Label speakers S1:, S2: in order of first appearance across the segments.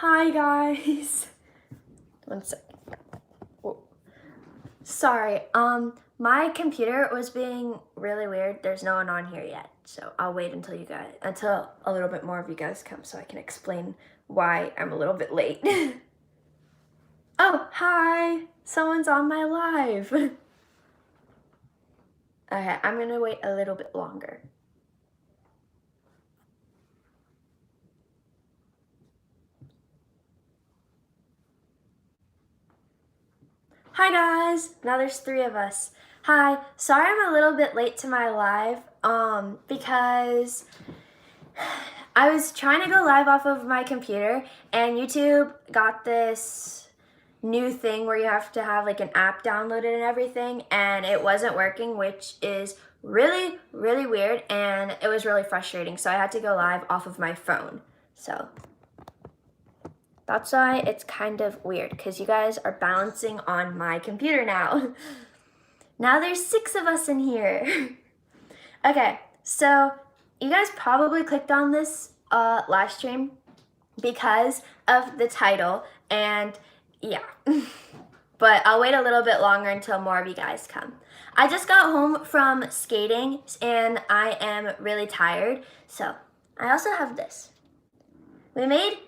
S1: Hi guys. One sec. Whoa. Sorry, my computer was being really weird. There's no one on here yet, so I'll wait until a little bit more of you guys come so I can explain why I'm a little bit late. Oh, hi! Someone's on my live. Okay, I'm gonna wait a little bit longer. Hi guys! Now there's 3 of us. Hi, sorry I'm a little bit late to my live, because I was trying to go live off of my computer and YouTube got this new thing where you have to have like an app downloaded and everything, and it wasn't working, which is really, really weird, and it was really frustrating. So I had to go live off of my phone. So that's why it's kind of weird, because you guys are balancing on my computer now. Now there's 6 of us in here. Okay, so you guys probably clicked on this live stream because of the title, and yeah. But I'll wait a little bit longer until more of you guys come. I just got home from skating and I am really tired, so I also have this. We made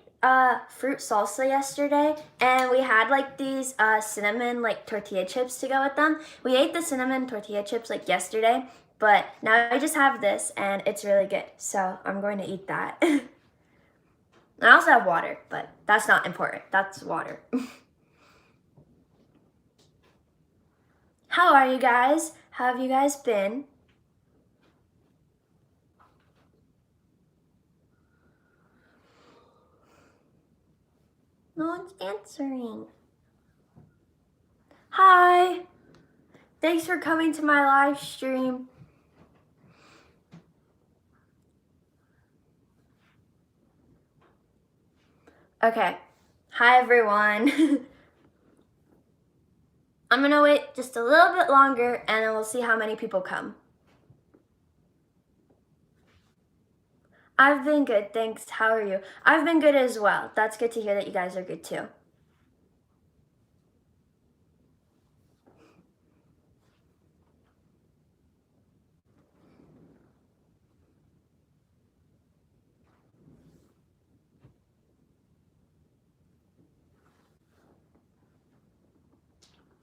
S1: fruit salsa yesterday, and we had like these cinnamon like tortilla chips to go with them. We ate the cinnamon tortilla chips like yesterday, but now I just have this and it's really good, so I'm going to eat that. I also have water, but that's not important. That's water. How are you guys? How have you guys been? No one's answering. Hi. Thanks for coming to my live stream. Okay. Hi, everyone. I'm gonna wait just a little bit longer and then we'll see how many people come. I've been good, thanks. How are you? I've been good as well. That's good to hear that you guys are good too.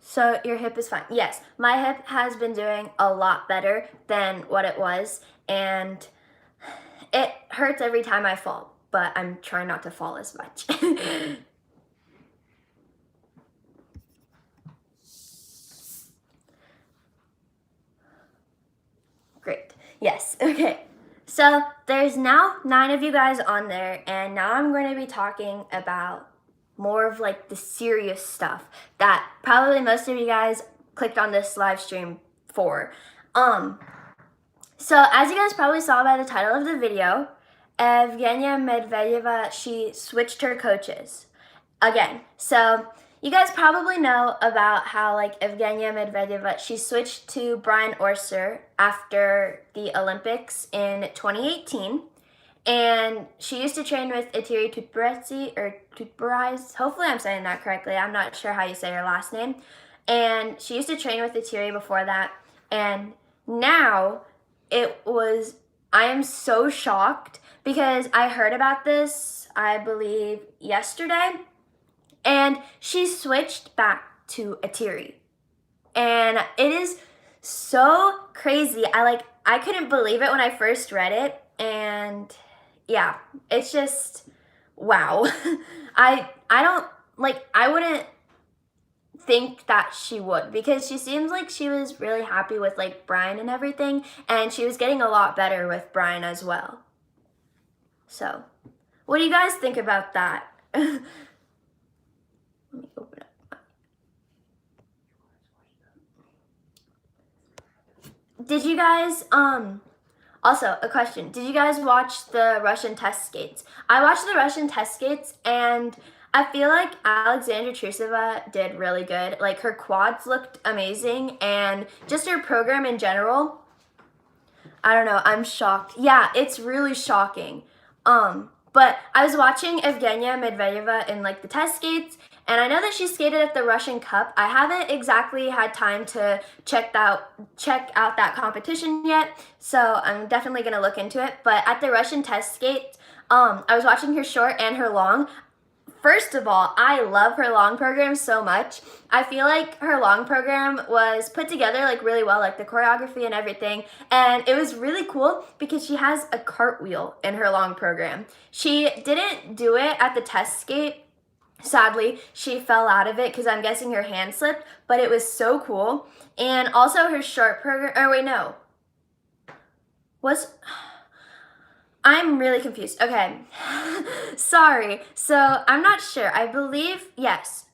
S1: So your hip is fine. Yes, my hip has been doing a lot better than what it was, and it hurts every time I fall, but I'm trying not to fall as much. Great. Yes. Okay. So there's now 9 of you guys on there, and now I'm going to be talking about more of like the serious stuff that probably most of you guys clicked on this live stream for. So as you guys probably saw by the title of the video, Evgenia Medvedeva, she switched her coaches again. So you guys probably know about how like Evgenia Medvedeva, she switched to Brian Orser after the Olympics in 2018. And she used to train with Eteri Tutberidze. Hopefully I'm saying that correctly. I'm not sure how you say her last name. And she used to train with Eteri before that. And now I am so shocked because I heard about this, I believe, yesterday. And she switched back to Eteri. And it is so crazy. I couldn't believe it when I first read it. And yeah, it's just wow. I wouldn't think that she would, because she seems like she was really happy with like Brian and everything, and she was getting a lot better with Brian as well. So, what do you guys think about that? Let me open up. Did you guys also, a question. Did you guys watch the Russian test skates? I watched the Russian test skates, and I feel like Alexandra Trusova did really good. Like, her quads looked amazing, and just her program in general, I don't know, I'm shocked. Yeah, it's really shocking. But I was watching Evgenia Medvedeva in like the test skates, and I know that she skated at the Russian Cup. I haven't exactly had time to check out that competition yet, so I'm definitely gonna look into it. But at the Russian test skates, I was watching her short and her long. First of all, I love her long program so much. I feel like her long program was put together like really well, like the choreography and everything. And it was really cool because she has a cartwheel in her long program. She didn't do it at the test skate. Sadly, she fell out of it because I'm guessing her hand slipped, but it was so cool. And also her short program, or wait, no. I'm really confused. Okay. Sorry. So I'm not sure. I believe, yes.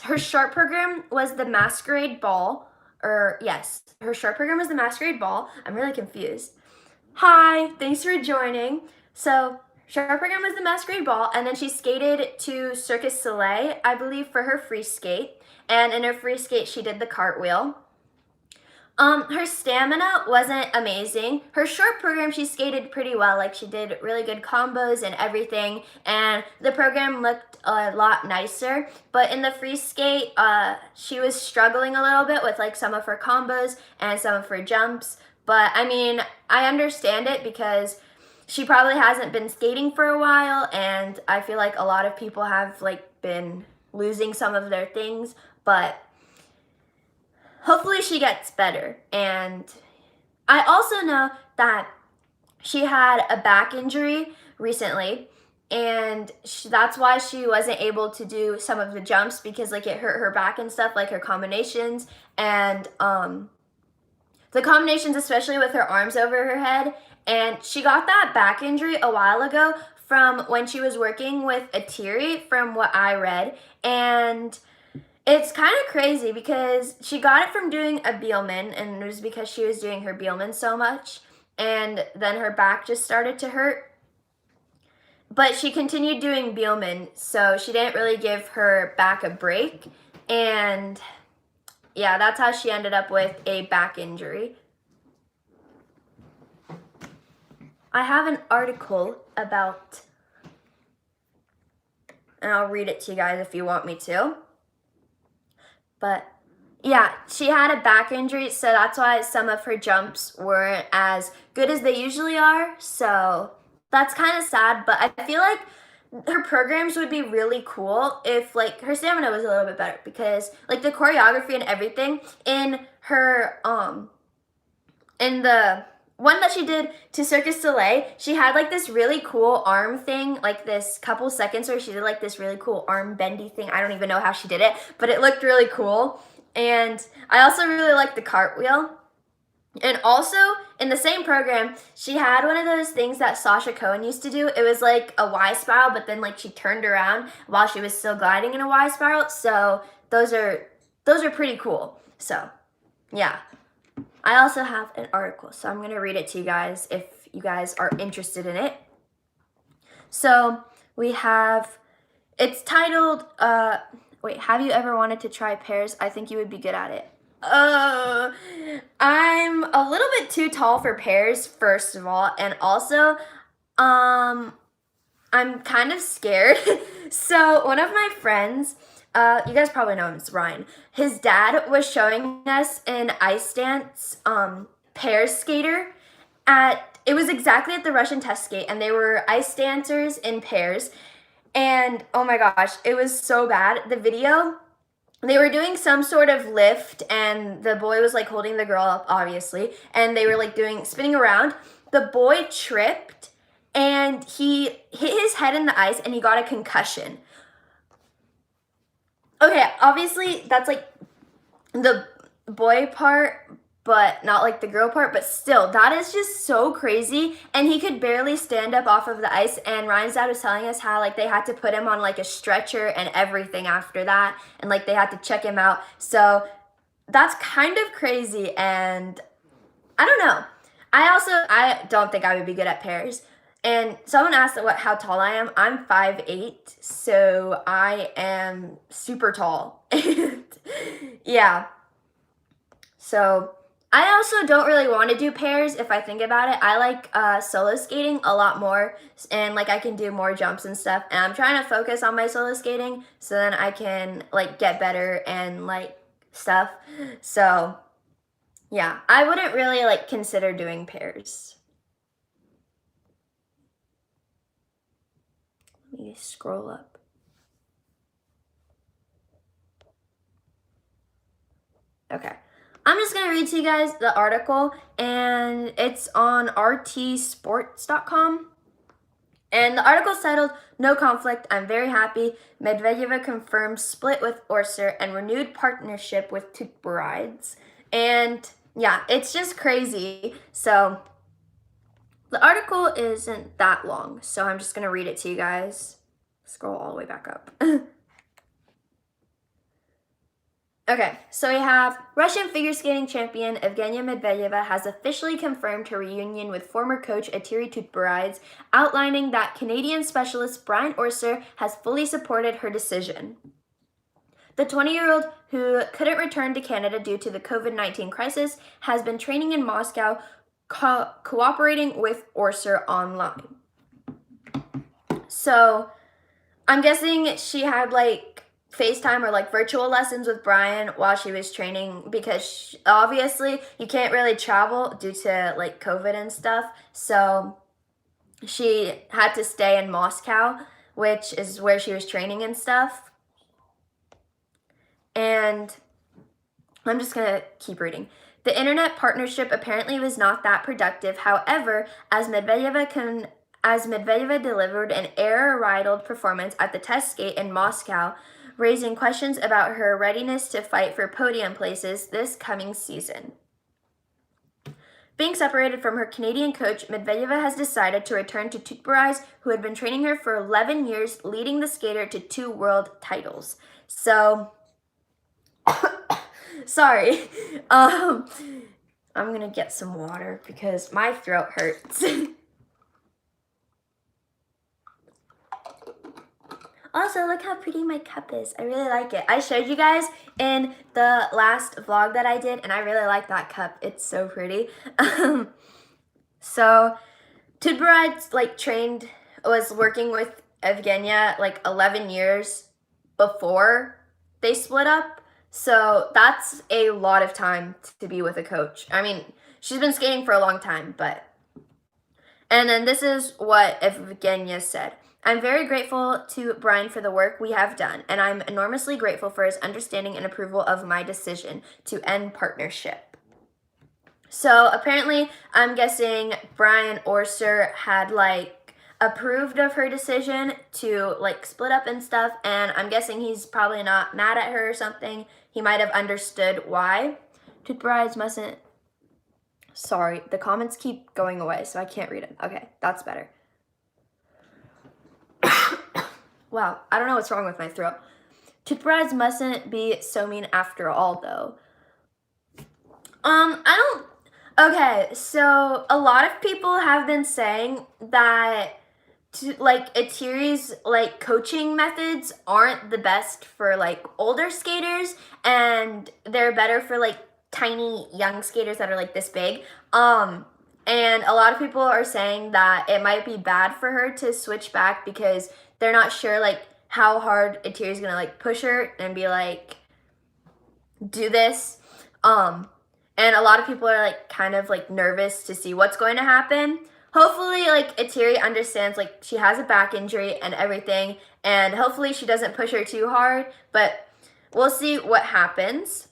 S1: Her short program was the Masquerade Ball. Yes. Her short program was the Masquerade Ball. I'm really confused. Hi. Thanks for joining. So short program was the Masquerade Ball, and then she skated to Circus Soleil, I believe, for her free skate. And in her free skate, she did the cartwheel. Her stamina wasn't amazing. Her short program, she skated pretty well. Like, she did really good combos and everything, and the program looked a lot nicer. But in the free skate, she was struggling a little bit with like some of her combos and some of her jumps. But I mean, I understand it because she probably hasn't been skating for a while, and I feel like a lot of people have like been losing some of their things, but hopefully she gets better. And I also know that she had a back injury recently, and that's why she wasn't able to do some of the jumps, because like it hurt her back and stuff, like her combinations and the combinations, especially with her arms over her head. And she got that back injury a while ago from when she was working with Eteri, from what I read. And it's kind of crazy because she got it from doing a Bielman, and it was because she was doing her Bielman so much, and then her back just started to hurt. But she continued doing Bielman, so she didn't really give her back a break. And yeah, that's how she ended up with a back injury. I have an article about, and I'll read it to you guys if you want me to. But yeah, she had a back injury, so that's why some of her jumps weren't as good as they usually are. So that's kind of sad, but I feel like her programs would be really cool if like her stamina was a little bit better, because like the choreography and everything in her in the one that she did to Circus Soleil, she had like this really cool arm thing, like this couple seconds where she did like this really cool arm bendy thing. I don't even know how she did it, but it looked really cool. And I also really like the cartwheel. And also, in the same program, she had one of those things that Sasha Cohen used to do. It was like a Y spiral, but then like she turned around while she was still gliding in a Y spiral. So those are pretty cool. So yeah. I also have an article, so I'm going to read it to you guys if you guys are interested in it. So we have, it's titled, wait, have you ever wanted to try pears? I think you would be good at it. I'm a little bit too tall for pears, first of all, and also, I'm kind of scared. So one of my friends, you guys probably know him, it's Ryan. His dad was showing us an ice dance pair skater it was exactly at the Russian test skate, and they were ice dancers in pairs. And oh my gosh, it was so bad. The video, they were doing some sort of lift, and the boy was like holding the girl up, obviously, and they were like spinning around. The boy tripped, and he hit his head in the ice, and he got a concussion. Okay, obviously that's like the boy part, but not like the girl part, but still, that is just so crazy. And he could barely stand up off of the ice, and Ryan's dad was telling us how like they had to put him on like a stretcher and everything after that, and like they had to check him out. So that's kind of crazy, and I don't know. I don't think I would be good at pairs. And someone asked how tall I am. I'm 5'8", so I am super tall. Yeah. So I also don't really want to do pairs if I think about it. I like solo skating a lot more, and like I can do more jumps and stuff. And I'm trying to focus on my solo skating so then I can like get better and like stuff. So yeah, I wouldn't really like consider doing pairs. Let me scroll up. Okay. I'm just going to read to you guys the article, and it's on rtsports.com. And the article's titled, "No Conflict, I'm Very Happy. Medvedeva confirms split with Orser and renewed partnership with Tutberidze." And yeah, it's just crazy. So the article isn't that long, so I'm just going to read it to you guys. Scroll all the way back up. Okay, so we have Russian figure skating champion Evgenia Medvedeva has officially confirmed her reunion with former coach Eteri Tutberidze, outlining that Canadian specialist Brian Orser has fully supported her decision. The 20-year-old, who couldn't return to Canada due to the COVID-19 crisis, has been training in Moscow, cooperating with Orser online. So, I'm guessing she had like FaceTime or like virtual lessons with Brian while she was training, because obviously you can't really travel due to like COVID and stuff. So she had to stay in Moscow, which is where she was training and stuff. And I'm just going to keep reading. The internet partnership apparently was not that productive. However, as Medvedeva delivered an error-riddled performance at the test skate in Moscow, raising questions about her readiness to fight for podium places this coming season. Being separated from her Canadian coach, Medvedeva has decided to return to Tutberidze, who had been training her for 11 years, leading the skater to 2 world titles. So, sorry. I'm going to get some water because my throat hurts. Also, look how pretty my cup is. I really like it. I showed you guys in the last vlog that I did, and I really like that cup. It's so pretty. So, Tutberidze was working with Evgenia like 11 years before they split up. So that's a lot of time to be with a coach. I mean, she's been skating for a long time, but... And then this is what Evgenia said. "I'm very grateful to Brian for the work we have done, and I'm enormously grateful for his understanding and approval of my decision to end partnership." So apparently, I'm guessing Brian Orser had like approved of her decision to like split up and stuff, and I'm guessing he's probably not mad at her or something. He might have understood why. Tutberidze mustn't... Sorry, the comments keep going away, so I can't read them. Okay, that's better. Wow, I don't know what's wrong with my throat. Tutberidze mustn't be so mean after all, though. Okay, so a lot of people have been saying that Eteri's like coaching methods aren't the best for like older skaters, and they're better for like tiny young skaters that are like this big. And a lot of people are saying that it might be bad for her to switch back because they're not sure like how hard Eteri's gonna like push her and be like, do this. And a lot of people are like kind of like nervous to see what's going to happen. Hopefully like Eteri understands like she has a back injury and everything, and hopefully she doesn't push her too hard, but we'll see what happens.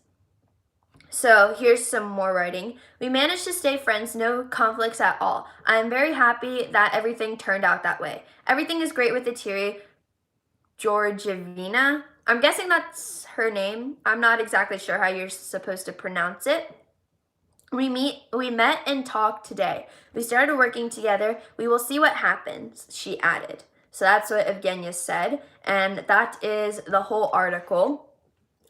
S1: So here's some more writing. "We managed to stay friends, no conflicts at all. I am very happy that everything turned out that way. Everything is great with Eteri Georgievna." I'm guessing that's her name. I'm not exactly sure how you're supposed to pronounce it. We met and talked today. We started working together. We will see what happens," she added. So that's what Evgenia said, and that is the whole article.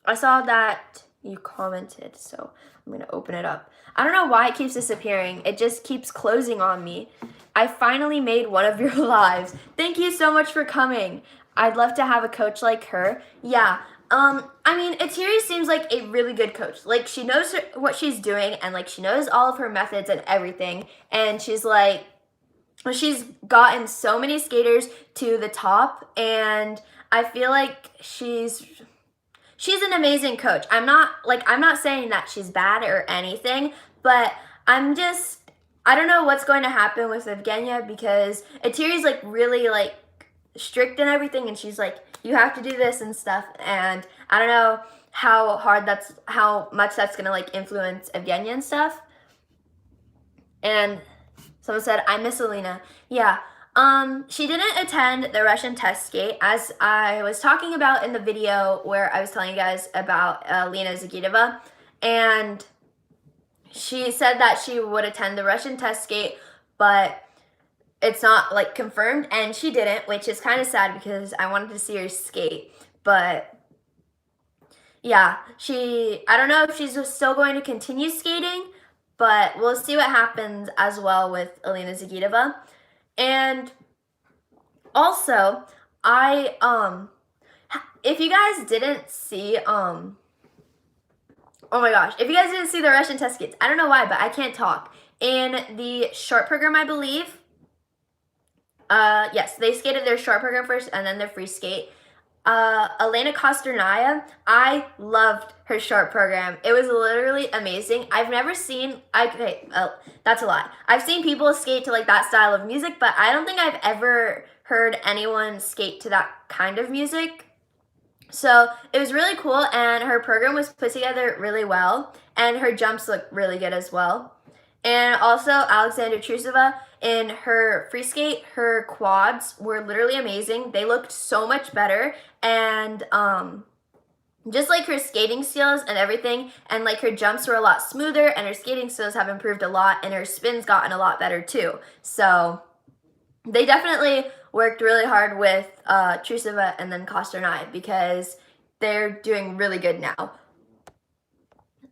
S1: I saw that you commented, so I'm going to open it up. I don't know why it keeps disappearing. It just keeps closing on me. "I finally made one of your lives. Thank you so much for coming. I'd love to have a coach like her." Yeah, I mean, Eteri seems like a really good coach. Like, she knows what she's doing, and like she knows all of her methods and everything. And she's gotten so many skaters to the top, and I feel like she's an amazing coach. I'm not saying that she's bad or anything, but I don't know what's going to happen with Evgenia, because Eteri's like really like strict and everything, and she's like, you have to do this and stuff, and I don't know how much that's gonna like influence Evgenia and stuff. And someone said, I miss Alina. Yeah. She didn't attend the Russian test skate, as I was talking about in the video where I was telling you guys about Alina Zagitova, and she said that she would attend the Russian test skate, but it's not like confirmed, and she didn't, which is kind of sad because I wanted to see her skate. But yeah, I don't know if she's still going to continue skating, but we'll see what happens as well with Alina Zagitova. And also, if you guys didn't see, oh my gosh, if you guys didn't see the Russian test skates, I don't know why, but I can't talk. In the short program, I believe, yes, they skated their short program first and then their free skate. Elena Kosternaya, I loved her short program. It was literally amazing. I've never seen, that's a lie. I've seen people skate to like that style of music, but I don't think I've ever heard anyone skate to that kind of music. So it was really cool, and her program was put together really well, and her jumps look really good as well. And also, Alexandra Trusova, in her free skate, her quads were literally amazing. They looked so much better, and just like her skating skills and everything, and like her jumps were a lot smoother, and her skating skills have improved a lot, and her spin's gotten a lot better too. So they definitely worked really hard with Trusova and then Kosternaya, because they're doing really good now.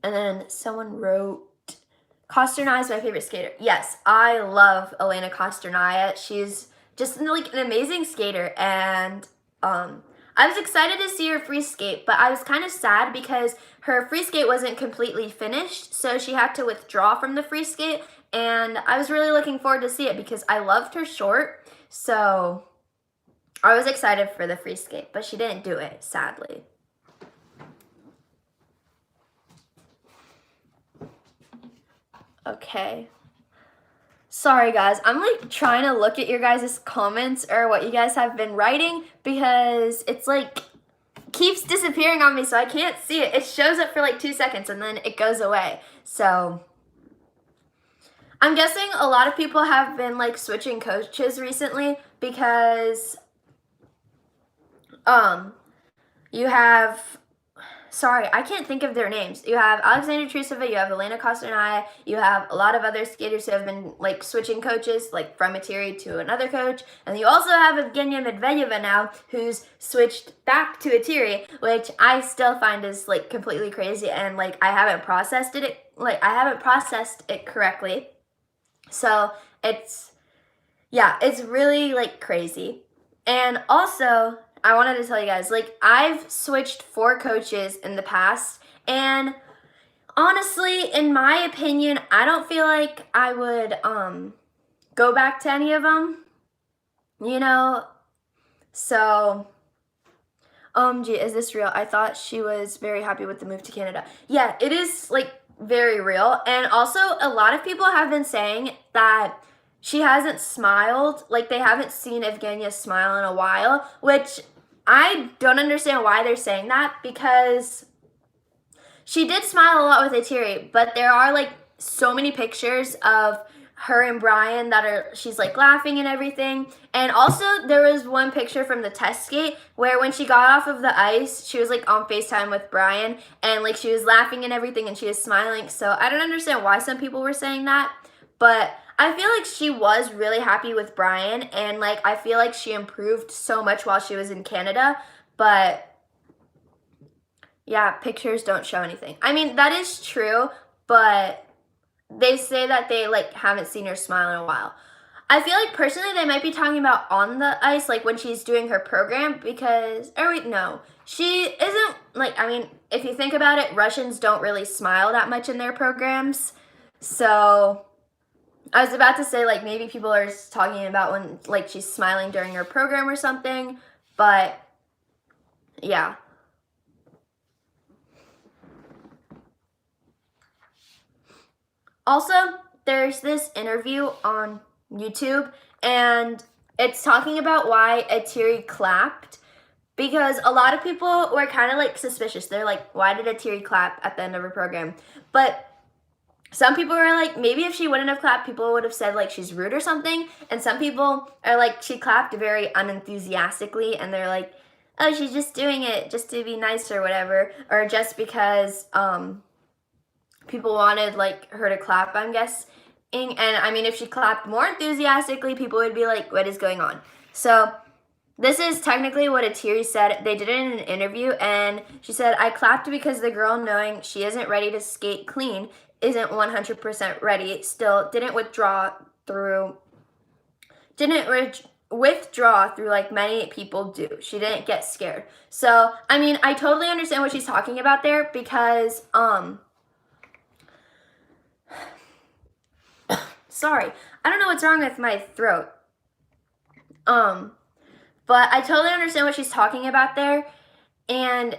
S1: And then someone wrote, Kosternaya is my favorite skater. Yes, I love Elena Kosternaya. She's just like an amazing skater, and I was excited to see her free skate, but I was kind of sad because her free skate wasn't completely finished, so she had to withdraw from the free skate, and I was really looking forward to see it because I loved her short, so I was excited for the free skate, but she didn't do it, sadly. Okay. Sorry guys, I'm like trying to look at your guys' comments or what you guys have been writing, because it's like keeps disappearing on me, so I can't see it. It shows up for like 2 seconds and then it goes away. So I'm guessing a lot of people have been like switching coaches recently, because you have, sorry, I can't think of their names. You have Alexandra Trusova, you have Elena Kosternaya, you have a lot of other skaters who have been like switching coaches, like from Eteri to another coach, and you also have Evgenia Medvedeva now, who's switched back to Eteri, which I still find is like completely crazy, and like I haven't processed it correctly. So it's really like crazy. And also, I wanted to tell you guys, like, I've switched 4 coaches in the past, and honestly, in my opinion, I don't feel like I would go back to any of them, you know? So, OMG, is this real? I thought she was very happy with the move to Canada. Yeah, it is, like, very real. And also, a lot of people have been saying that she hasn't smiled, like they haven't seen Evgenia smile in a while, which I don't understand why they're saying that, because she did smile a lot with Eteri, but there are like so many pictures of her and Brian she's like laughing and everything. And also there was one picture from the test skate where when she got off of the ice, she was like on FaceTime with Brian, and like she was laughing and everything, and she was smiling. So I don't understand why some people were saying that, but I feel like she was really happy with Brian, and like I feel like she improved so much while she was in Canada. But yeah, pictures don't show anything. I mean, that is true, but they say that they like haven't seen her smile in a while. I feel like personally they might be talking about on the ice, like when she's doing her program, because, or wait, no. She isn't, like, I mean, if you think about it, Russians don't really smile that much in their programs. So I was about to say, like, maybe people are talking about when, like, she's smiling during her program or something, but yeah. Also, there's this interview on YouTube, and it's talking about why Eteri clapped, because a lot of people were kind of like suspicious. They're like, why did Eteri clap at the end of her program? But some people were like, maybe if she wouldn't have clapped, people would have said like she's rude or something. And some people are like, she clapped very unenthusiastically, and they're like, oh, she's just doing it just to be nice or whatever, or just because people wanted like her to clap, I'm guessing. And I mean, if she clapped more enthusiastically, people would be like, what is going on? So this is technically what Eteri said. They did it in an interview, and she said, I clapped because the girl, knowing she isn't ready to skate clean, isn't 100% ready, still didn't withdraw through like many people do. She didn't get scared. So, I mean, I totally understand what she's talking about there, because sorry, I don't know what's wrong with my throat. But I totally understand what she's talking about there, and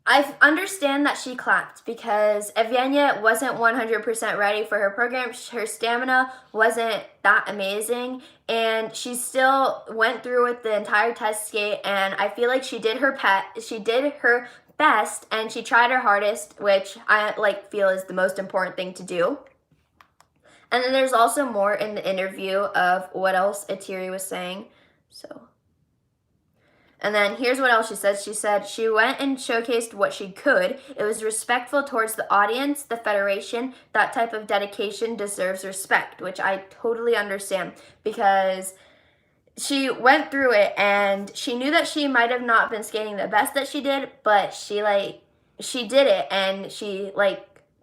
S1: I understand that she clapped because Evgenia wasn't 100% ready for her program. Her stamina wasn't that amazing, and she still went through with the entire test skate, and I feel like she did her best, and she tried her hardest, which I like feel is the most important thing to do. And then there's also more in the interview of what else Eteri was saying. And then here's what else she said. She said she went and showcased what she could. It was respectful towards the audience, the federation. That type of dedication deserves respect, which I totally understand, because she went through it and she knew that she might have not been skating the best that she did, but she did it, and she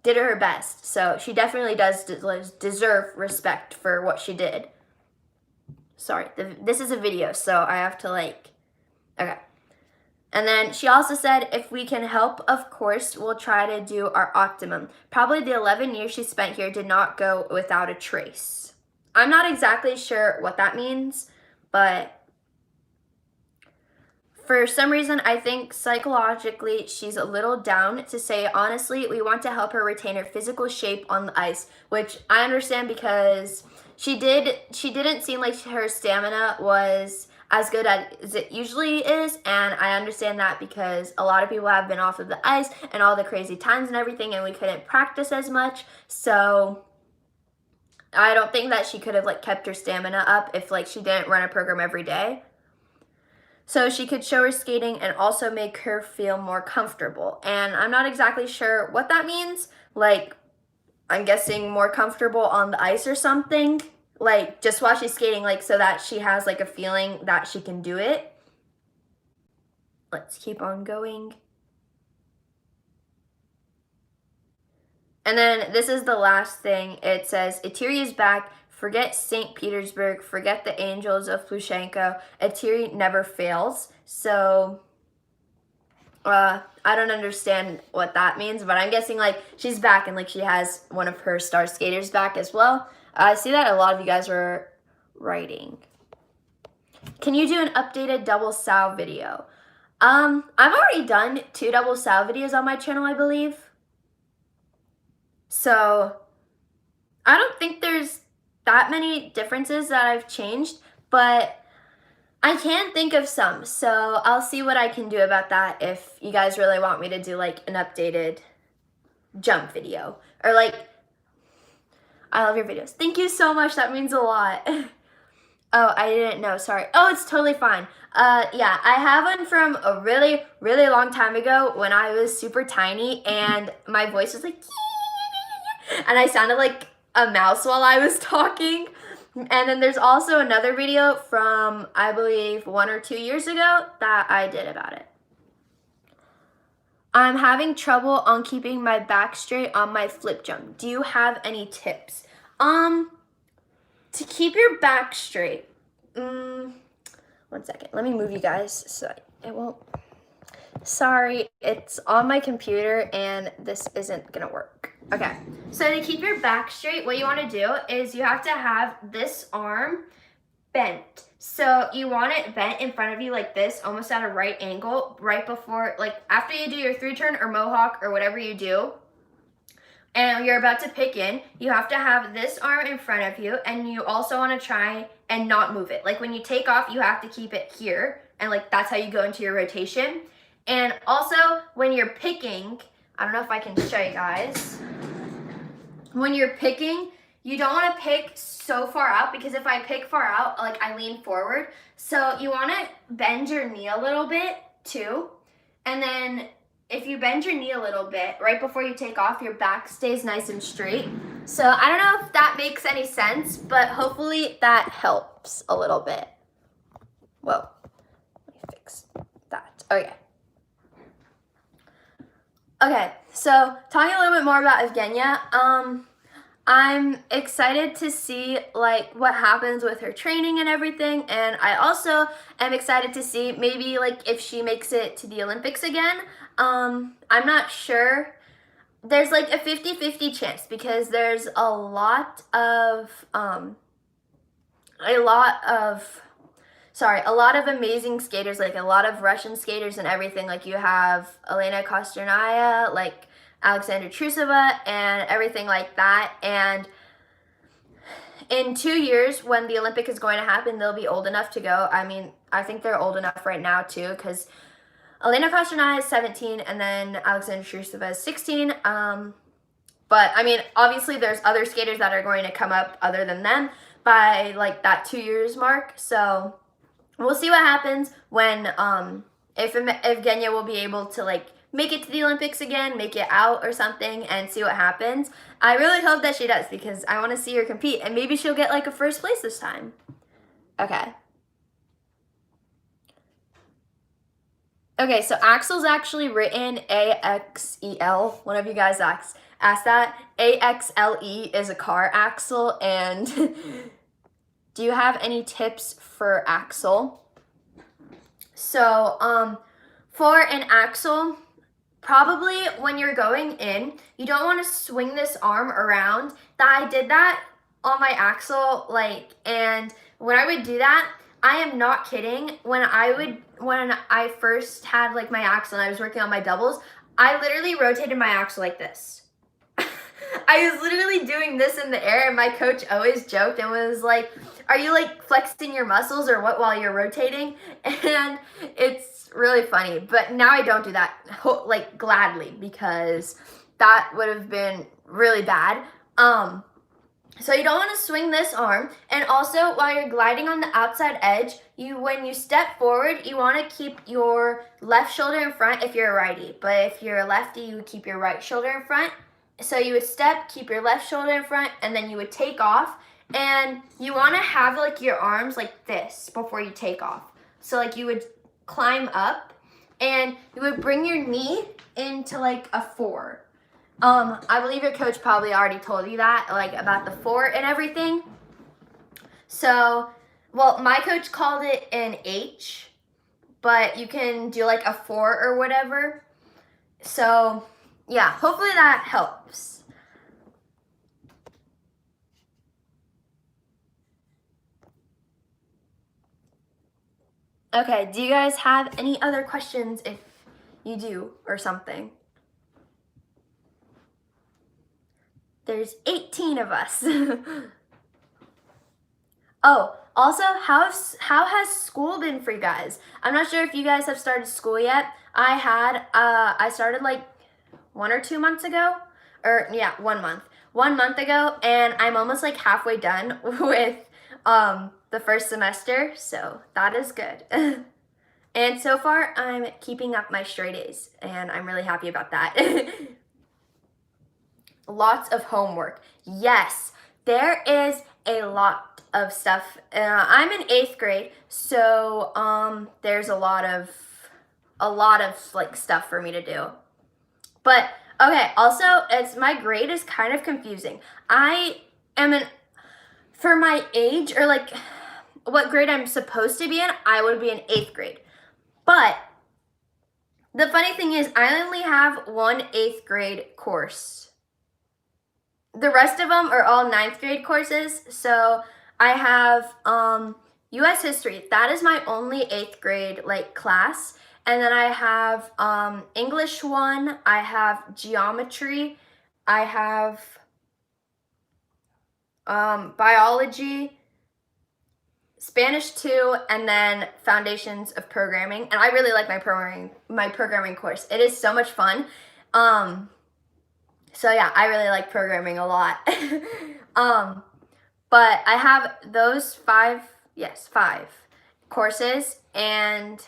S1: did her best. So she definitely does deserve respect for what she did. Sorry, this is a video, so I have to okay. And then she also said, if we can help, of course, we'll try to do our optimum. Probably the 11 years she spent here did not go without a trace. I'm not exactly sure what that means, but for some reason, I think psychologically she's a little down. To say honestly, we want to help her retain her physical shape on the ice, which I understand, because she didn't seem like her stamina was as good as it usually is, and I understand that because a lot of people have been off of the ice and all the crazy times and everything, and we couldn't practice as much. So I don't think that she could have kept her stamina up if she didn't run a program every day. So she could show her skating and also make her feel more comfortable. And I'm not exactly sure what that means. I'm guessing more comfortable on the ice or something. Just while she's skating, so that she has a feeling that she can do it. Let's keep on going. And then this is the last thing. It says, Eteri is back. Forget St. Petersburg. Forget the Angels of Plushenko. Eteri never fails. So, I don't understand what that means, but I'm guessing she's back and she has one of her star skaters back as well. I see that a lot of you guys were writing. Can you do an updated double sow video? I've already done 2 double sow videos on my channel, I believe. So I don't think there's that many differences that I've changed, but I can think of some. So I'll see what I can do about that if you guys really want me to do an updated jump video. Or I love your videos. Thank you so much. That means a lot. Oh, I didn't know. Sorry. Oh, it's totally fine. Yeah, I have one from a really, really long time ago when I was super tiny and my voice was and I sounded like a mouse while I was talking. And then there's also another video from, I believe, 1 or 2 years ago that I did about it. I'm having trouble on keeping my back straight on my flip jump. Do you have any tips? to keep your back straight. 1 second. Let me move you guys so it won't. Sorry, it's on my computer and this isn't gonna work. Okay, so to keep your back straight, what you want to do is you have to have this arm bent. So you want it bent in front of you like this, almost at a right angle, right before, like after you do your 3-turn or mohawk or whatever you do, and you're about to pick in, you have to have this arm in front of you, and you also want to try and not move it. Like when you take off, you have to keep it here, and like that's how you go into your rotation. And also when you're picking, I don't know if I can show you guys. When you're picking, you don't want to pick so far out, because if I pick far out, like I lean forward. So you want to bend your knee a little bit too. And then if you bend your knee a little bit, right before you take off, your back stays nice and straight. So I don't know if that makes any sense, but hopefully that helps a little bit. Whoa, let me fix that. Okay. Okay, so talking a little bit more about Evgenia, I'm excited to see like what happens with her training and everything, and I also am excited to see maybe like if she makes it to the Olympics again. I'm not sure. There's like a 50-50 chance, because there's a lot of amazing skaters, like a lot of Russian skaters and everything. Like you have Elena Kosternaya, like Alexandra Trusova, and everything like that. And in 2 years, when the Olympic is going to happen, they'll be old enough to go. I mean, I think they're old enough right now too, because Elena Kosternaya is 17, and then Alexandra Trusova is 16. But I mean, obviously there's other skaters that are going to come up other than them by like that 2 years mark. So we'll see what happens when, if Evgenia will be able to like make it to the Olympics again, make it out or something, and see what happens. I really hope that she does, because I want to see her compete, and maybe she'll get like a first place this time. Okay. Okay, so Axel's actually written A-X-E-L. One of you guys asked that. A-X-L-E is a car axle, and do you have any tips for Axel? So, for an axle, probably when you're going in, you don't want to swing this arm around. I did that on my axle, like, and when I would do that, I am not kidding. When I first had like my axle and I was working on my doubles, I literally rotated my axle like this. I was literally doing this in the air, and my coach always joked and was like, "Are you like flexing your muscles or what while you're rotating?" And it's really funny. But now I don't do that, like gladly, because that would have been really bad. So you don't want to swing this arm. And also, while you're gliding on the outside edge, when you step forward, you want to keep your left shoulder in front if you're a righty. But if you're a lefty, you would keep your right shoulder in front. So you would step, keep your left shoulder in front, and then you would take off. And you want to have like your arms like this before you take off. So like you would climb up, and you would bring your knee into like a 4. I believe your coach probably already told you that, like about the 4 and everything. So, well, my coach called it an H, but you can do like a 4 or whatever. So, yeah, hopefully that helps. Okay, do you guys have any other questions if you do or something? There's 18 of us. Oh, also, how has school been for you guys? I'm not sure if you guys have started school yet. I started like 1 or 2 months ago, or yeah, 1 month. 1 month ago, and I'm almost like halfway done with the first semester, so that is good. And so far, I'm keeping up my straight A's, and I'm really happy about that. Lots of homework. Yes, there is a lot of stuff. I'm in 8th grade, so there's a lot of like stuff for me to do. But okay, also my grade is kind of confusing. I am for my age, or like what grade I'm supposed to be in, I would be in 8th grade. But the funny thing is, I only have one 8th grade course. The rest of them are all 9th grade courses. So I have US history. That is my only 8th grade like class. And then I have English 1, I have geometry, I have biology, Spanish 2, and then foundations of programming. And I really like my programming course. It is so much fun. So yeah, I really like programming a lot. But I have those 5 courses, and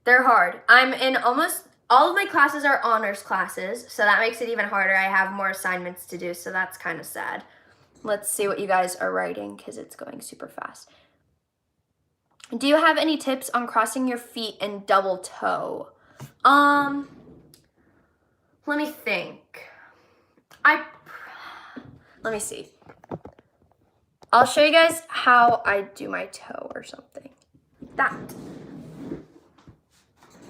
S1: they're hard. I'm in almost all of my classes are honors classes, so that makes it even harder. I have more assignments to do, so that's kind of sad. Let's see what you guys are writing because it's going super fast. Do you have any tips on crossing your feet in double toe? Let me think. Let me see. I'll show you guys how I do my toe or something. That.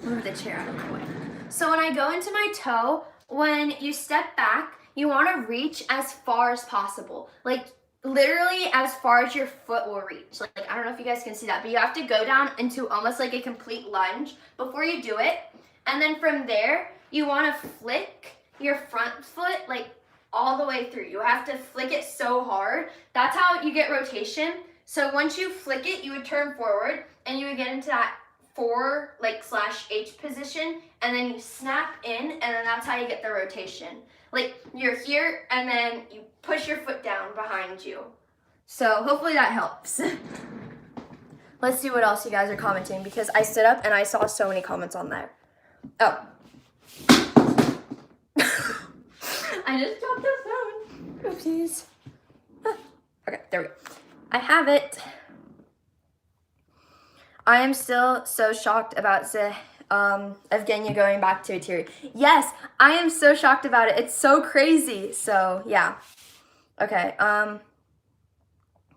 S1: Move the chair out of the way. So when I go into my toe, when you step back, you want to reach as far as possible. Like literally as far as your foot will reach. Like I don't know if you guys can see that, but you have to go down into almost like a complete lunge before you do it. And then from there, you want to flick your front foot like all the way through. You have to flick it so hard. That's how you get rotation. So once you flick it, you would turn forward and you would get into that 4 like /H position, and then you snap in, and then that's how you get the rotation. Like you're here and then you push your foot down behind you. So hopefully that helps. Let's see what else you guys are commenting, because I stood up and I saw so many comments on there. Oh. I just dropped the phone. Oopsies. Okay, there we go. I have it. I am still so shocked about Evgenia going back to Eteri. Yes, I am so shocked about it. It's so crazy. So, yeah. Okay, I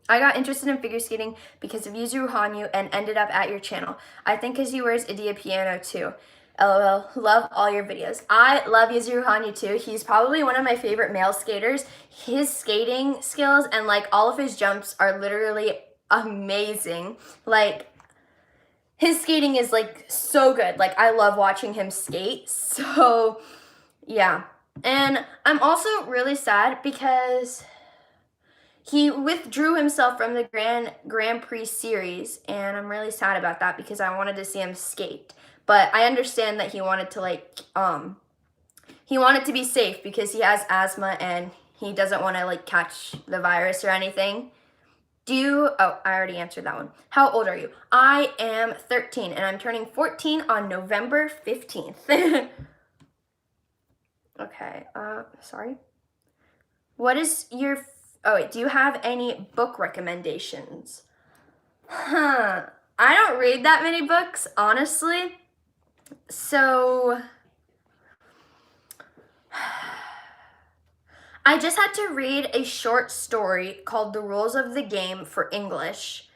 S1: got interested in figure skating because of Yuzuru Hanyu and ended up at your channel. I think because he wears Idia piano too. LOL, love all your videos. I love Yuzuru Hanyu too. He's probably one of my favorite male skaters. His skating skills and like all of his jumps are literally amazing. Like, his skating is like so good. Like I love watching him skate. So yeah. And I'm also really sad because he withdrew himself from the Grand Prix series, and I'm really sad about that because I wanted to see him skate. But I understand that he wanted to like he wanted to be safe because he has asthma and he doesn't want to like catch the virus or anything. Oh, I already answered that one. How old are you? I am 13, and I'm turning 14 on November 15th. Okay, sorry. What is your, do you have any book recommendations? I don't read that many books, honestly. So, I just had to read a short story called The Rules of the Game for English.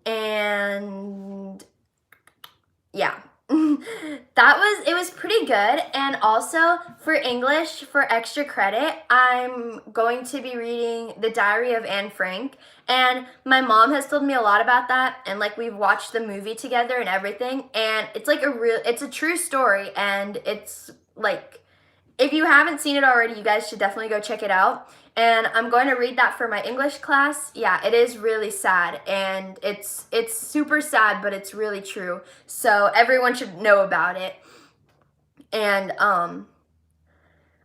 S1: And yeah, it was pretty good. And also for English, for extra credit, I'm going to be reading The Diary of Anne Frank. And my mom has told me a lot about that. And like we've watched the movie together and everything. And it's like it's a true story. And it's like, if you haven't seen it already, you guys should definitely go check it out. And I'm going to read that for my English class. Yeah, it is really sad. And it's super sad, but it's really true. So everyone should know about it. And I'm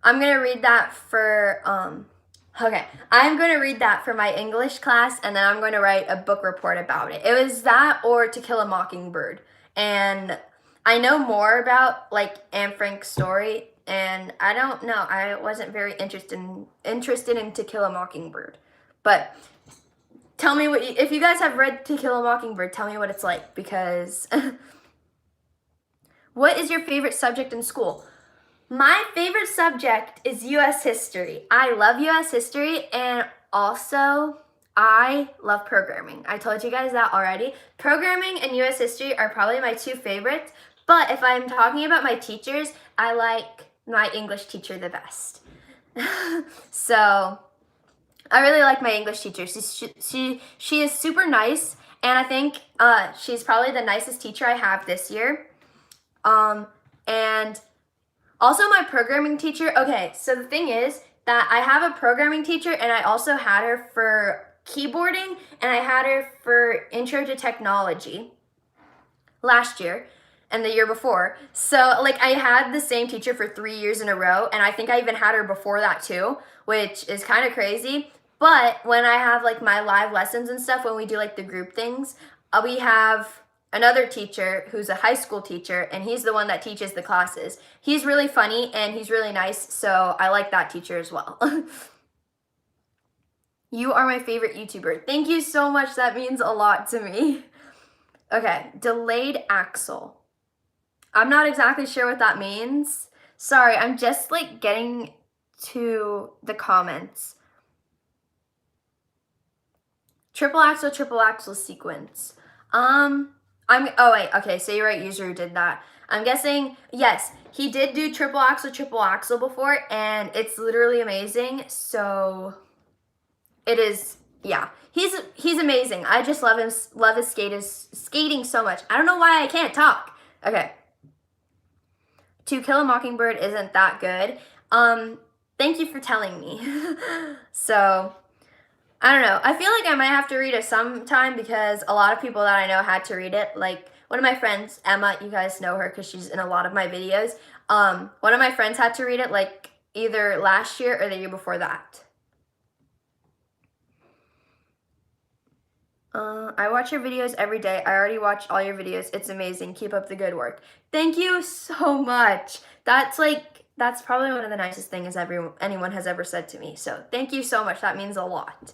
S1: going to read that for I'm going to read that for my English class, and then I'm going to write a book report about it. It was that or To Kill a Mockingbird. And I know more about like Anne Frank's story. And I don't know, I wasn't very interested in To Kill a Mockingbird. But tell me if you guys have read To Kill a Mockingbird, tell me what it's like, because what is your favorite subject in school? My favorite subject is US history. I love US history, and also I love programming. I told you guys that already. Programming and US history are probably my two favorites, but if I'm talking about my teachers, I like my English teacher the best. So I really like my English teacher. She is super nice, and I think she's probably the nicest teacher I have this year. And also my programming teacher. Okay, so the thing is that I have a programming teacher, and I also had her for keyboarding, and I had her for intro to technology last year and the year before. So like I had the same teacher for 3 years in a row, and I think I even had her before that too, which is kind of crazy. But when I have like my live lessons and stuff, when we do like the group things, we have another teacher who's a high school teacher, and he's the one that teaches the classes. He's really funny and he's really nice, so I like that teacher as well. You are my favorite YouTuber. Thank you so much. That means a lot to me. Okay, delayed axle. I'm not exactly sure what that means. Sorry, I'm just like getting to the comments. Triple axle sequence. Oh wait, okay, so you're right, user who did that. I'm guessing, yes, he did do triple axle before, and it's literally amazing. So it is, yeah. He's amazing. I just love him, love his skating so much. I don't know why I can't talk. Okay. To Kill a Mockingbird isn't that good. Thank you for telling me. So I don't know. I feel like I might have to read it sometime because a lot of people that I know had to read it. Like one of my friends, Emma, you guys know her because she's in a lot of my videos. One of my friends had to read it like either last year or the year before that. I watch your videos every day. I already watched all your videos. It's amazing. Keep up the good work. Thank you so much. That's probably one of the nicest things anyone has ever said to me. So thank you so much. That means a lot.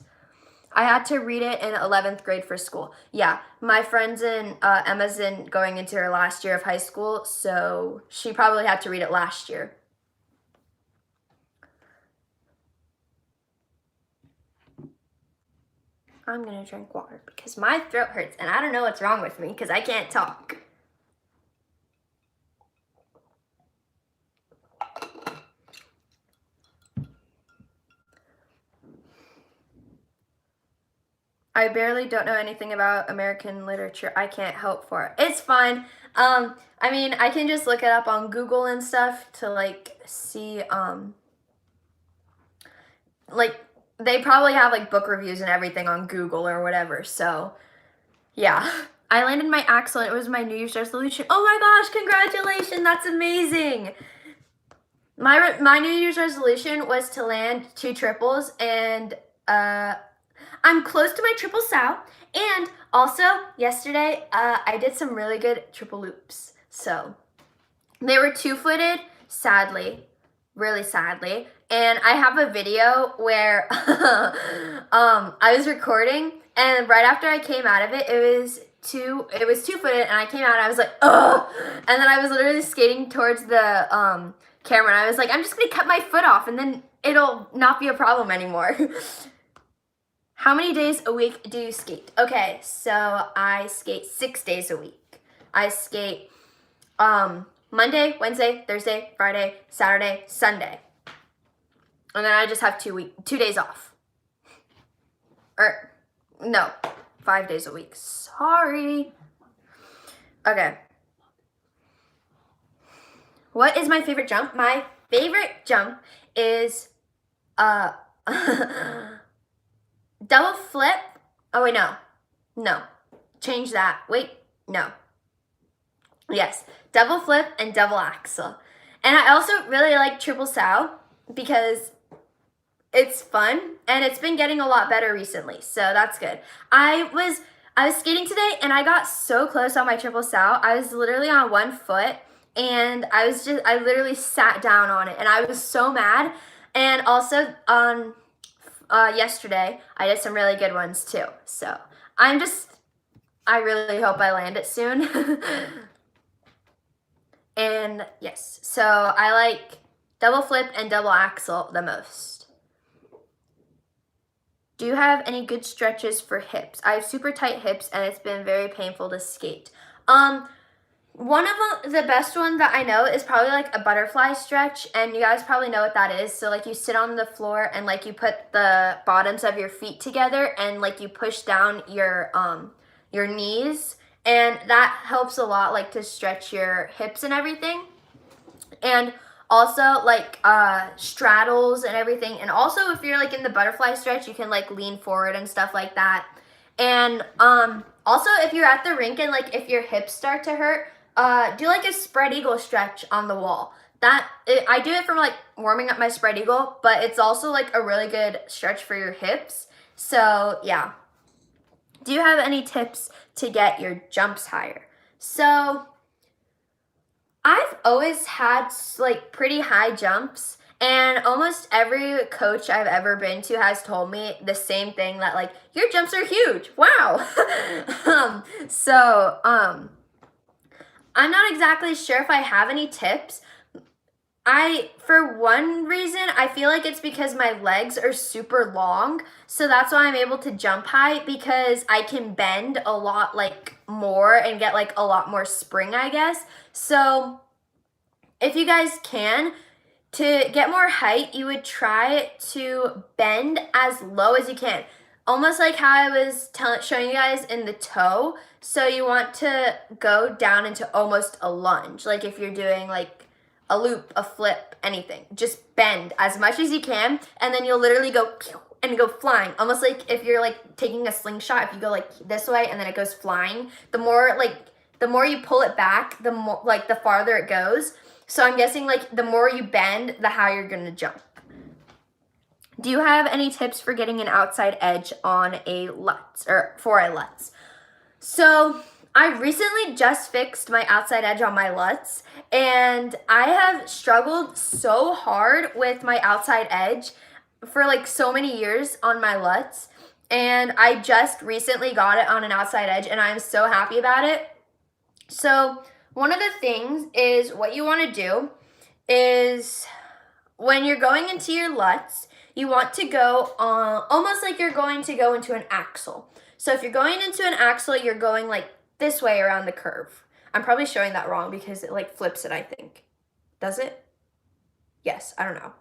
S1: I had to read it in 11th grade for school. Yeah, my friend's Emma's going into her last year of high school, so she probably had to read it last year. I'm gonna drink water because my throat hurts and I don't know what's wrong with me because I can't talk. I barely don't know anything about American literature. I can't help for it. It's fine. I mean, I can just look it up on Google and stuff to like see, like they probably have like book reviews and everything on Google or whatever. So yeah, I landed my axle and it was my New Year's resolution. Oh my gosh, congratulations. That's amazing. My New Year's resolution was to land 2 triples, and I'm close to my triple sow. And also yesterday I did some really good triple loops. So they were 2-footed, sadly, really sadly. And I have a video where I was recording, and right after I came out of it, it was 2-footed, and I came out and I was like, ugh. And then I was literally skating towards the camera, and I was like, I'm just gonna cut my foot off and then it'll not be a problem anymore. How many days a week do you skate? Okay, so I skate 6 days a week. I skate Monday, Wednesday, Thursday, Friday, Saturday, Sunday. And then I just have 2 days off. Or no, 5 days a week. Sorry. Okay. What is my favorite jump? My favorite jump is double flip. Oh wait, no. Change that. Wait, no. Yes, double flip and double axle. And I also really like triple sow because it's fun and it's been getting a lot better recently. So that's good. I was skating today and I got so close on my triple sow. I was literally on 1 foot and I literally sat down on it and I was so mad. And also on yesterday, I did some really good ones too. So I really hope I land it soon. And yes, so I like double flip and double axle the most. Do you have any good stretches for hips? I have super tight hips and it's been very painful to skate. One of the best ones that I know is probably like a butterfly stretch, and you guys probably know what that is. So like you sit on the floor and like you put the bottoms of your feet together and like you push down your knees, and that helps a lot like to stretch your hips and everything. And also like straddles and everything. And also if you're like in the butterfly stretch, you can like lean forward and stuff like that. And also if you're at the rink and like if your hips start to hurt, do like a spread eagle stretch on the wall. I do it from like warming up my spread eagle, but it's also like a really good stretch for your hips. So yeah. Do you have any tips to get your jumps higher? So I've always had like pretty high jumps, and almost every coach I've ever been to has told me the same thing, that like your jumps are huge. Wow. I'm not exactly sure if I have any tips. For one reason, I feel like it's because my legs are super long, so that's why I'm able to jump high, because I can bend a lot like more and get like a lot more spring, I guess. So if you guys can, to get more height, you would try to bend as low as you can. Almost like how I was showing you guys in the toe. So you want to go down into almost a lunge. Like if you're doing like a loop, a flip, anything. Just bend as much as you can, and then you'll literally go pew and go flying. Almost like if you're like taking a slingshot, if you go like this way and then it goes flying, the more you pull it back, the more like the farther it goes. So I'm guessing like the more you bend, the higher you're gonna jump. Do you have any tips for getting an outside edge on a Lutz, or for a Lutz? So I recently just fixed my outside edge on my Lutz, and I have struggled so hard with my outside edge for like so many years on my Lutz, and I just recently got it on an outside edge, and I'm so happy about it. So one of the things is, what you want to do is when you're going into your Lutz, you want to go on almost like you're going to go into an axle. So if you're going into an axle, you're going like this way around the curve. I'm probably showing that wrong because it like flips it, I think. Does it? Yes, I don't know.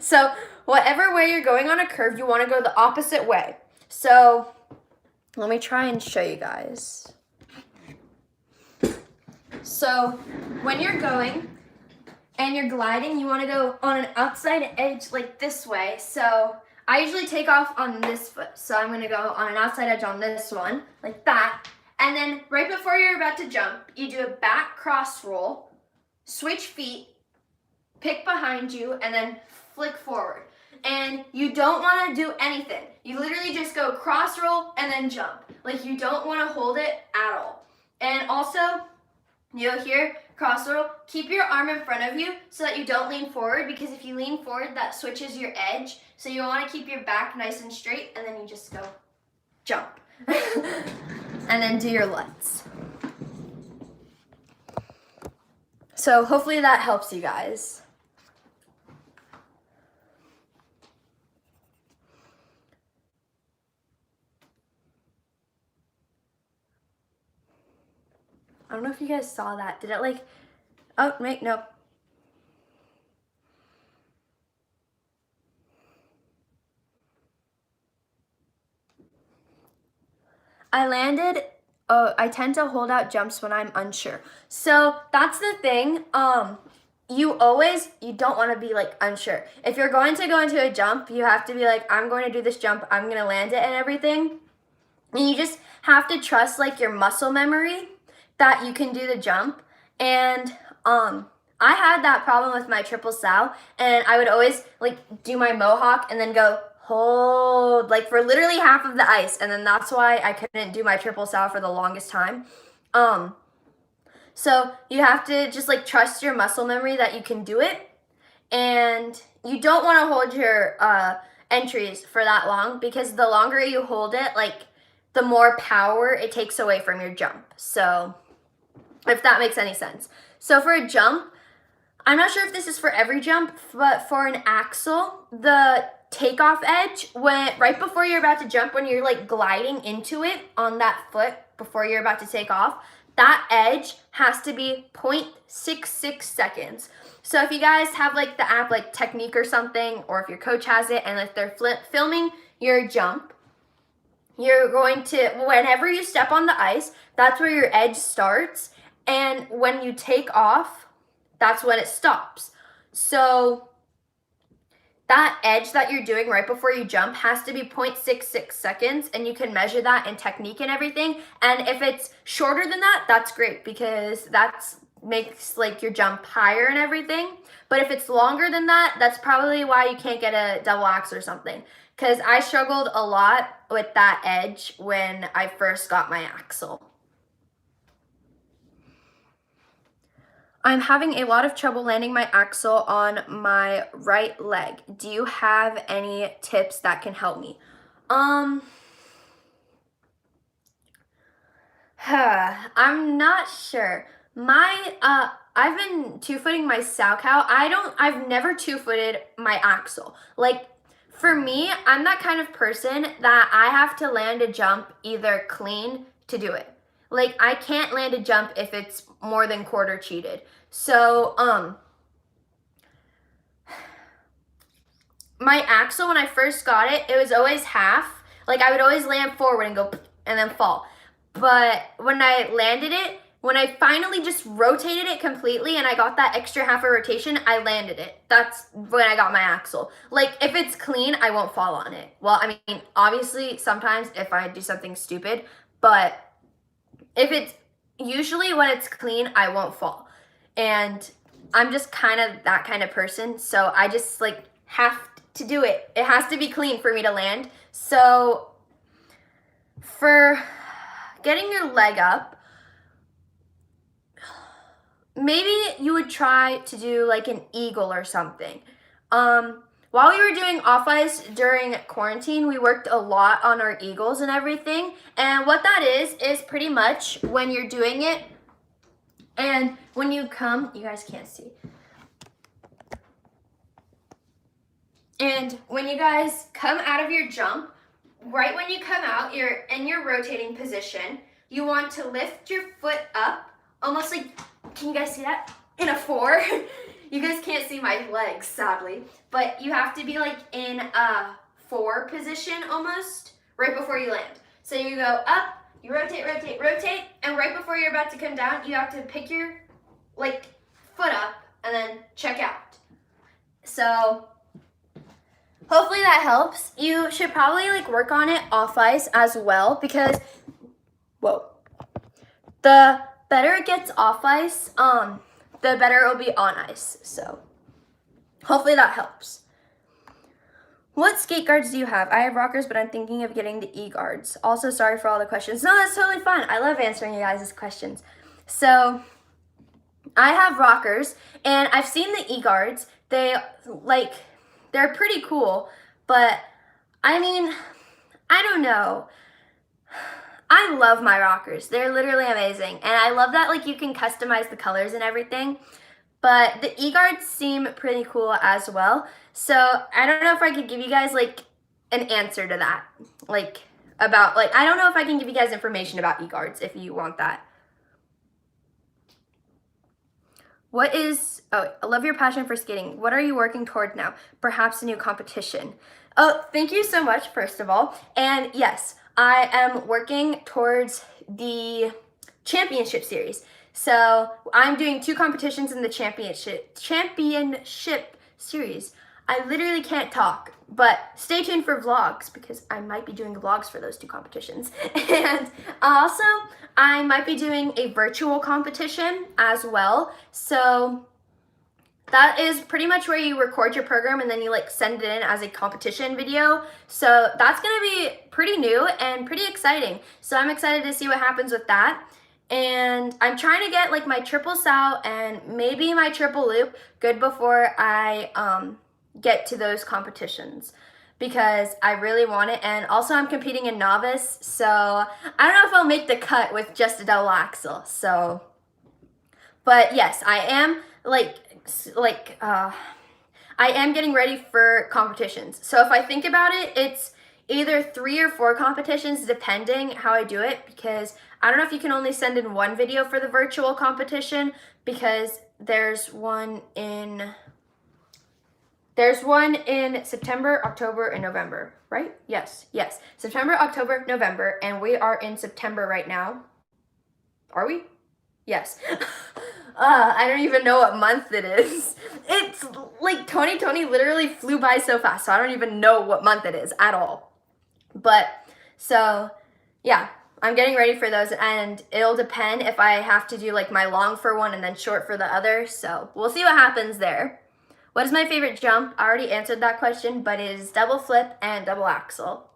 S1: So whatever way you're going on a curve, you want to go the opposite way. So let me try and show you guys. So when you're going and you're gliding, you want to go on an outside edge like this way. So I usually take off on this foot. So I'm going to go on an outside edge on this one, like that. And then right before you're about to jump, you do a back cross roll, switch feet, pick behind you, and then flick forward. And you don't want to do anything. You literally just go cross roll and then jump. Like you don't want to hold it at all. And also, you'll hear cross roll, keep your arm in front of you so that you don't lean forward, because if you lean forward, that switches your edge. So you want to keep your back nice and straight, and then you just go jump. And then do your Lutz. So hopefully that helps you guys. I don't know if you guys saw that. Did it like, oh, wait, no. I tend to hold out jumps when I'm unsure. So that's the thing. You don't want to be like unsure. If you're going to go into a jump, you have to be like, I'm going to do this jump, I'm going to land it and everything. And you just have to trust like your muscle memory that you can do the jump. And I had that problem with my triple sow, and I would always like do my mohawk and then go hold like for literally half of the ice, and then that's why I couldn't do my triple sow for the longest time. So you have to just like trust your muscle memory that you can do it, and you don't want to hold your entries for that long, because the longer you hold it, like the more power it takes away from your jump. So if that makes any sense. So for a jump, I'm not sure if this is for every jump, but for an axle, the takeoff edge, when right before you're about to jump, when you're like gliding into it on that foot before you're about to take off, that edge has to be 0.66 seconds. So if you guys have like the app like Technique or something, or if your coach has it and if they're filming your jump, you're going to, whenever you step on the ice, that's where your edge starts. And when you take off, that's when it stops. So that edge that you're doing right before you jump has to be 0.66 seconds, and you can measure that in Technique and everything. And if it's shorter than that, that's great, because that's makes like your jump higher and everything. But if it's longer than that, that's probably why you can't get a double axe or something, because I struggled a lot with that edge when I first got my axle. I'm having a lot of trouble landing my axle on my right leg. Do you have any tips that can help me? I'm not sure. I've been two-footing my sow cow. I've never two-footed my axle. Like, for me, I'm that kind of person that I have to land a jump either clean to do it. Like, I can't land a jump if it's more than quarter cheated. So, my axle, when I first got it, it was always half. Like, I would always land forward and go and then fall. But when I landed it, when I finally just rotated it completely and I got that extra half a rotation, I landed it. That's when I got my axle. Like, if it's clean, I won't fall on it. Well, I mean, obviously, sometimes if I do something stupid, but if it's, usually when it's clean, I won't fall. And I'm just kind of that kind of person, so I just like have to do it. It has to be clean for me to land. So for getting your leg up, maybe you would try to do like an eagle or something. While we were doing off ice during quarantine, we worked a lot on our eagles and everything. And what that is pretty much when you're doing it, and when you come, you guys can't see. And when you guys come out of your jump, right when you come out, you're in your rotating position. You want to lift your foot up, almost like, can you guys see that? In a 4. You guys can't see my legs, sadly. But you have to be like in a 4 position almost, right before you land. So you go up, you rotate, rotate, rotate, and right before you're about to come down, you have to pick your like foot up and then check out. So hopefully that helps. You should probably like work on it off ice as well, because the better it gets off ice, the better it'll be on ice. So hopefully that helps. What skate guards do you have? I have rockers, but I'm thinking of getting the e-guards. Also, sorry for all the questions. No, that's totally fine. I love answering you guys' questions. So I have rockers, and I've seen the e-guards. They're pretty cool, but I mean, I don't know. I love my rockers. They're literally amazing. And I love that like you can customize the colors and everything. But the e-guards seem pretty cool as well. So I don't know if I could give you guys like an answer to that. I don't know if I can give you guys information about e-guards if you want that. I love your passion for skating. What are you working toward now? Perhaps a new competition. Oh, thank you so much, first of all. And yes, I am working towards the championship series. So I'm doing 2 competitions in the championship series. I literally can't talk, but stay tuned for vlogs, because I might be doing vlogs for those 2 competitions. And also, I might be doing a virtual competition as well. So that is pretty much where you record your program and then you like send it in as a competition video. So that's gonna be pretty new and pretty exciting. So I'm excited to see what happens with that. And I'm trying to get like my triple sow and maybe my triple loop good before I get to those competitions, because I really want it. And also I'm competing in novice, so I don't know if I'll make the cut with just a double axle. So, but yes, I am I I am getting ready for competitions. So if I think about it, it's either 3 or 4 competitions depending how I do it, because I don't know if you can only send in one video for the virtual competition, because there's one in September, October, and November, right? Yes. September, October, November, and we are in September right now. Are we? Yes. I don't even know what month it is. It's like 2020 literally flew by so fast, so I don't even know what month it is at all. But, so, yeah, I'm getting ready for those, and it'll depend if I have to do like my long for one and then short for the other, so we'll see what happens there. What is my favorite jump? I already answered that question, but it is double flip and double axel.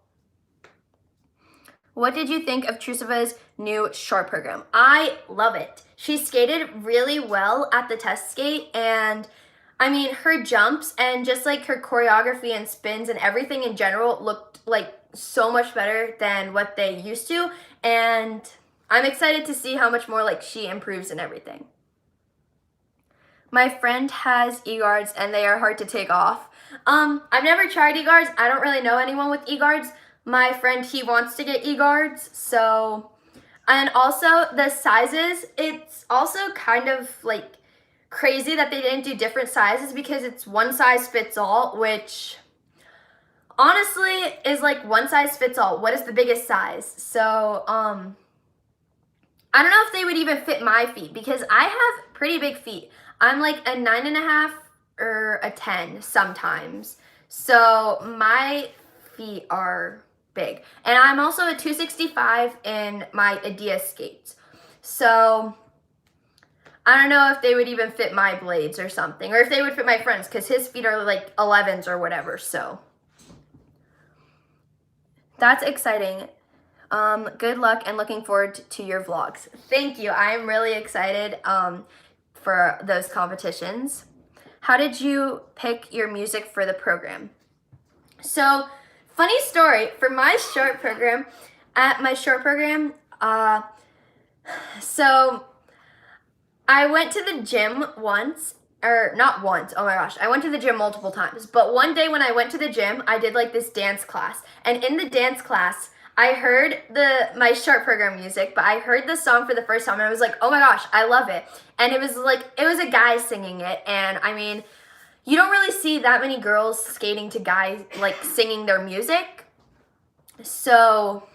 S1: What did you think of Trusova's new short program? I love it. She skated really well at the test skate, and I mean, her jumps and just like her choreography and spins and everything in general looked like so much better than what they used to, and I'm excited to see how much more like she improves and everything. My friend has e-guards and they are hard to take off. I've never tried e-guards. I don't really know anyone with e-guards. My friend, he wants to get e-guards, so, and also the sizes, it's also kind of like crazy that they didn't do different sizes, because it's one size fits all, which honestly is like one size fits all. What is the biggest size? So, I don't know if they would even fit my feet, because I have pretty big feet. I'm like a 9.5 or a 10 sometimes. So my feet are big. And I'm also a 265 in my Adidas skates. So I don't know if they would even fit my blades or something, or if they would fit my friend's, because his feet are like 11s or whatever. So that's exciting. Good luck and looking forward to your vlogs. Thank you. I am really excited for those competitions. How did you pick your music for the program? So, funny story, for my short program, so I went to the gym once, or not once, oh my gosh, I went to the gym multiple times, but one day when I went to the gym, I did like this dance class, and in the dance class, I heard my short program music, but I heard the song for the first time, and I was like, oh my gosh, I love it, and it was a guy singing it, and I mean, you don't really see that many girls skating to guys, like, singing their music. So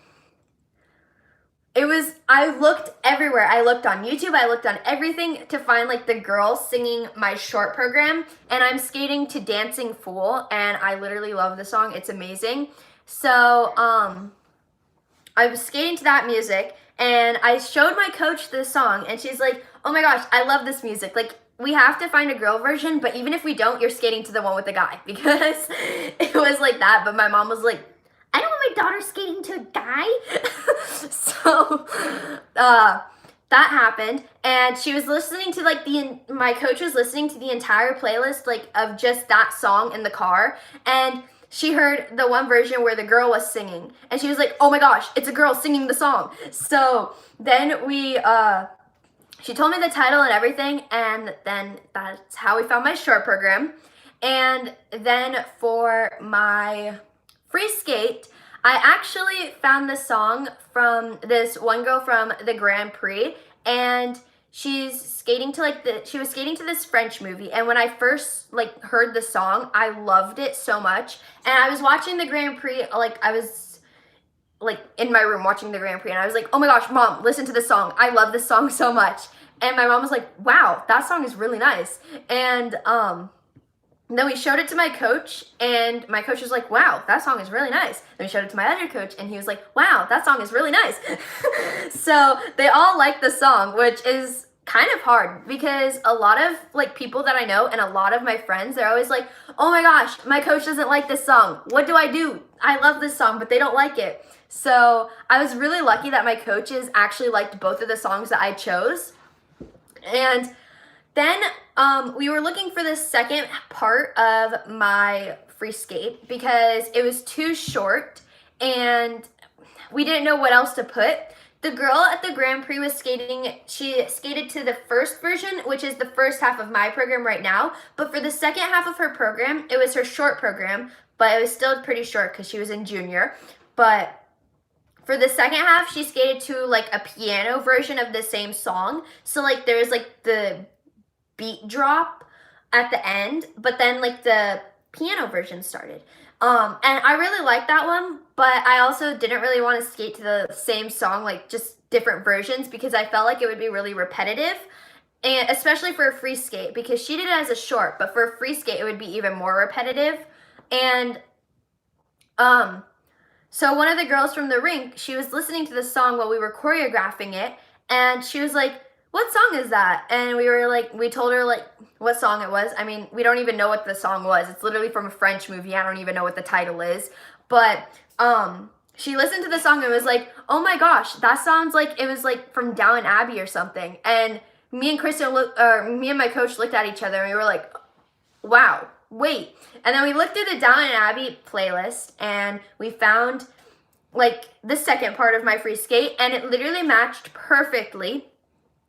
S1: I looked everywhere. I looked on YouTube, I looked on everything to find, like, the girl singing my short program. And I'm skating to Dancing Fool, and I literally love the song. It's amazing. So, I was skating to that music, and I showed my coach this song, and she's like, oh my gosh, I love this music. Like, we have to find a girl version, but even if we don't, you're skating to the one with the guy, because it was like that. But my mom was like, I don't want my daughter skating to a guy. So that happened, and she was listening to like my coach was listening to the entire playlist like of just that song in the car, and she heard the one version where the girl was singing, and she was like, oh my gosh, it's a girl singing the song. So then she told me the title and everything, and then that's how we found my short program. And then for my free skate, I actually found the song from this one girl from the Grand Prix, and she was skating to this French movie, and when I first like heard the song, I loved it so much. And I was watching the Grand Prix, like I was like in my room watching the Grand Prix, and I was like, oh my gosh, Mom, listen to this song. I love this song so much. And my mom was like, wow, that song is really nice. And then we showed it to my coach, and my coach was like, wow, that song is really nice. Then we showed it to my other coach, and he was like, wow, that song is really nice. So they all liked the song, which is kind of hard, because a lot of like people that I know and a lot of my friends, they're always like, oh my gosh, my coach doesn't like this song. What do I do? I love this song, but they don't like it. So I was really lucky that my coaches actually liked both of the songs that I chose. And then we were looking for the second part of my free skate, because it was too short and we didn't know what else to put. The girl at the Grand Prix was skating, she skated to the first version, which is the first half of my program right now. But for the second half of her program, it was her short program, but it was still pretty short because she was in junior. But for the second half, she skated to like a piano version of the same song. So like there's like the beat drop at the end, but then like the piano version started. And I really liked that one, but I also didn't really want to skate to the same song, like just different versions, because I felt like it would be really repetitive, and especially for a free skate, because she did it as a short, but for a free skate, it would be even more repetitive. And so one of the girls from the rink, she was listening to the song while we were choreographing it, and she was like, "What song is that?" And we told her like what song it was. I mean, we don't even know what the song was. It's literally from a French movie. I don't even know what the title is. But she listened to the song and was like, "Oh my gosh, that sounds like it was like from Downton Abbey or something." And me and my coach looked at each other and we were like, "Wow, wait." And then we looked at the Downton Abbey playlist and we found like the second part of my free skate, and it literally matched perfectly.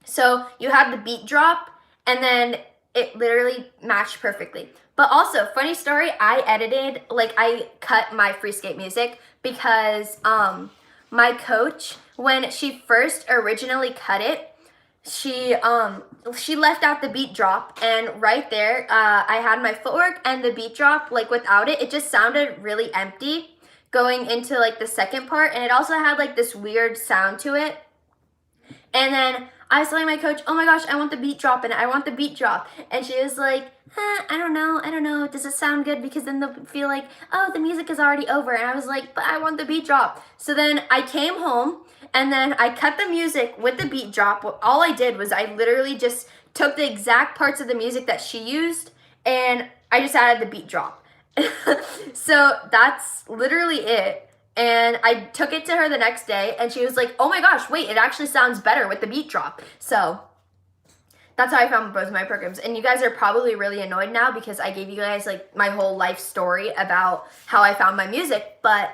S1: So you had the beat drop, and then it literally matched perfectly. But also, funny story, I cut my free skate music because my coach, when she first originally cut it, she left out the beat drop, and right there, I had my footwork and the beat drop, like without it, it just sounded really empty going into like the second part, and it also had like this weird sound to it. And then I was telling my coach, "Oh my gosh, I want the beat drop in it. I want the beat drop." And she was like, I don't know. Does it sound good? Because then they'll feel like, oh, the music is already over. And I was like, but I want the beat drop. So then I came home and then I cut the music with the beat drop. All I did was I literally just took the exact parts of the music that she used and I just added the beat drop. So that's literally it. And I took it to her the next day and she was like, "Oh my gosh, wait, it actually sounds better with the beat drop." So that's how I found both of my programs. And you guys are probably really annoyed now because I gave you guys like my whole life story about how I found my music, but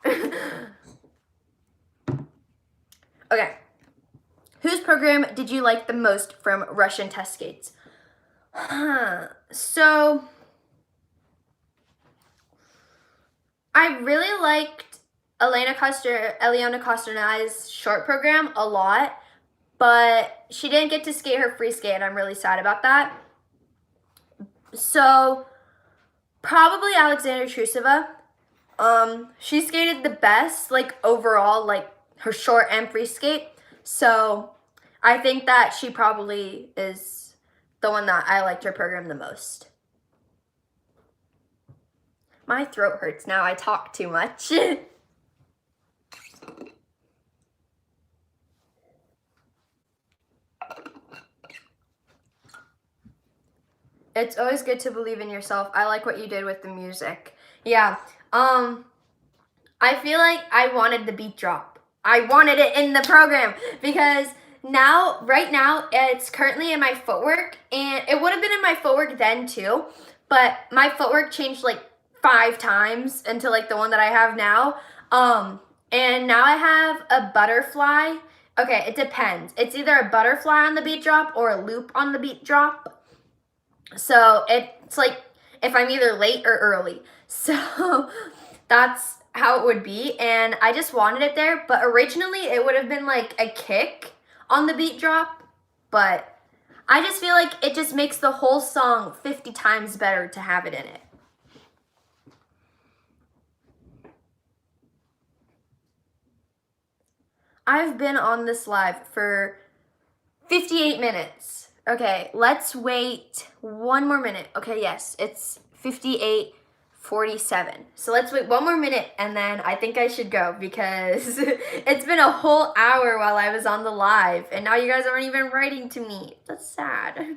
S1: okay. Whose program did you like the most from Russian test skates? So I really liked Eliona Kosternai's short program a lot, but she didn't get to skate her free skate, and I'm really sad about that. So probably Alexandra Trusova. She skated the best, like overall, like her short and free skate. So I think that she probably is the one that I liked her program the most. My throat hurts now. I talk too much. It's always good to believe in yourself. I like what you did with the music. Yeah. I feel like I wanted the beat drop. I wanted it in the program because right now, it's currently in my footwork, and it would have been in my footwork then too, but my footwork changed like 5 times into like the one that I have now. And now I have a butterfly. Okay, it depends. It's either a butterfly on the beat drop or a loop on the beat drop. So it's like if I'm either late or early. So that's how it would be. And I just wanted it there. But originally it would have been like a kick on the beat drop. But I just feel like it just makes the whole song 50 times better to have it in it. I've been on this live for 58 minutes. Okay, let's wait 1 more minute. Okay, yes, it's 58:47. So let's wait 1 more minute and then I think I should go because it's been a whole hour while I was on the live and now you guys aren't even writing to me. That's sad.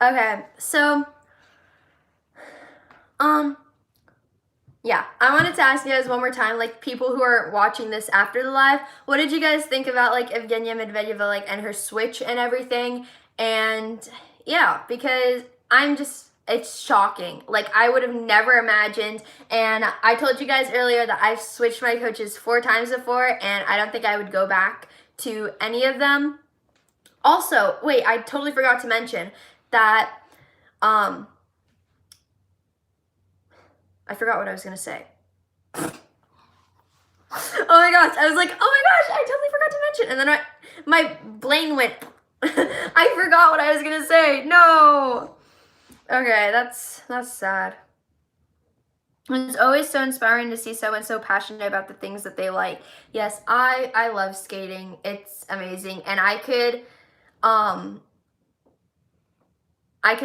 S1: Okay, so yeah, I wanted to ask you guys one more time, like people who are watching this after the live, what did you guys think about like Evgenia Medvedeva, like and her switch and everything? And yeah, because I'm just it's shocking. Like, I would have never imagined. And I told you guys earlier that I've switched my coaches 4 times before, and I don't think I would go back to any of them. Also, wait, I totally forgot to mention that, I forgot what I was going to say. Oh my gosh, I was like, oh my gosh, I totally forgot to mention. And then my brain went, I forgot what I was going to say. No. Okay, that's sad. It's always so inspiring to see someone so passionate about the things that they like. Yes, I love skating. It's amazing. And I could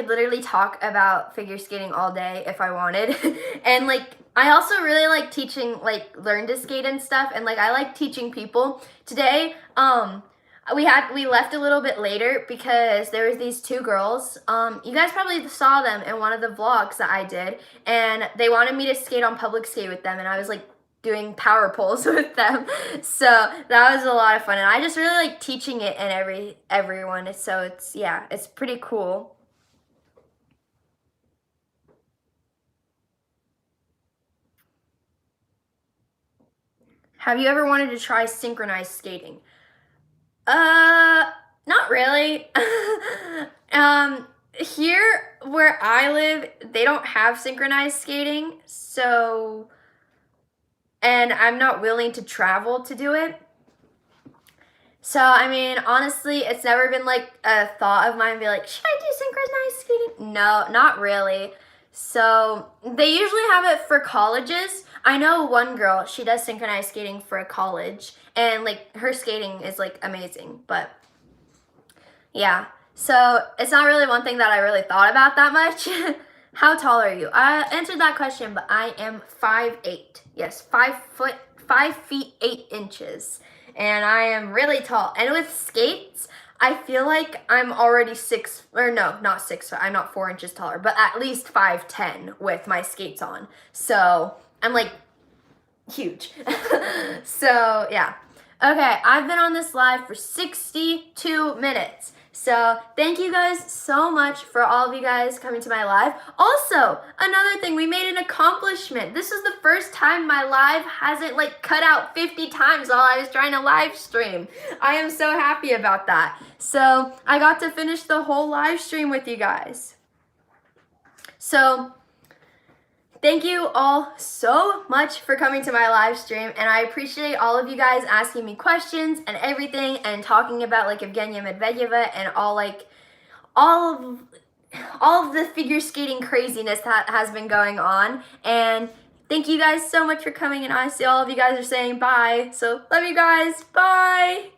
S1: literally talk about figure skating all day if I wanted. And like, I also really like teaching, like, learn to skate and stuff. And like, I like teaching people. Today, we left a little bit later because there was these 2 girls. You guys probably saw them in one of the vlogs that I did, and they wanted me to skate on public skate with them, and I was like doing power poles with them. So that was a lot of fun, and I just really like teaching it and everyone. So it's pretty cool. Have you ever wanted to try synchronized skating? Not really. Here where I live, they don't have synchronized skating, so, and I'm not willing to travel to do it. So, I mean, honestly, it's never been like a thought of mine to be like, should I do synchronized skating? No, not really. So, they usually have it for colleges. I know one girl, she does synchronized skating for a college, and like her skating is like amazing, but yeah. So, it's not really one thing that I really thought about that much. How tall are you? I answered that question, but I am 5'8". Yes, 5 feet 8 inches. And I am really tall. And with skates, I feel like I'm already not 6 foot. I'm not 4 inches taller, but at least 5'10" with my skates on. So I'm like huge. So yeah. Okay, I've been on this live for 62 minutes. So thank you guys so much for all of you guys coming to my live. Also, another thing, we made an accomplishment. This is the first time my live hasn't like cut out 50 times while I was trying to live stream. I am so happy about that. So I got to finish the whole live stream with you guys. So thank you all so much for coming to my live stream, and I appreciate all of you guys asking me questions and everything and talking about like Evgenia Medvedeva and all of the figure skating craziness that has been going on. And thank you guys so much for coming, and honestly all of you guys are saying bye. So love you guys. Bye.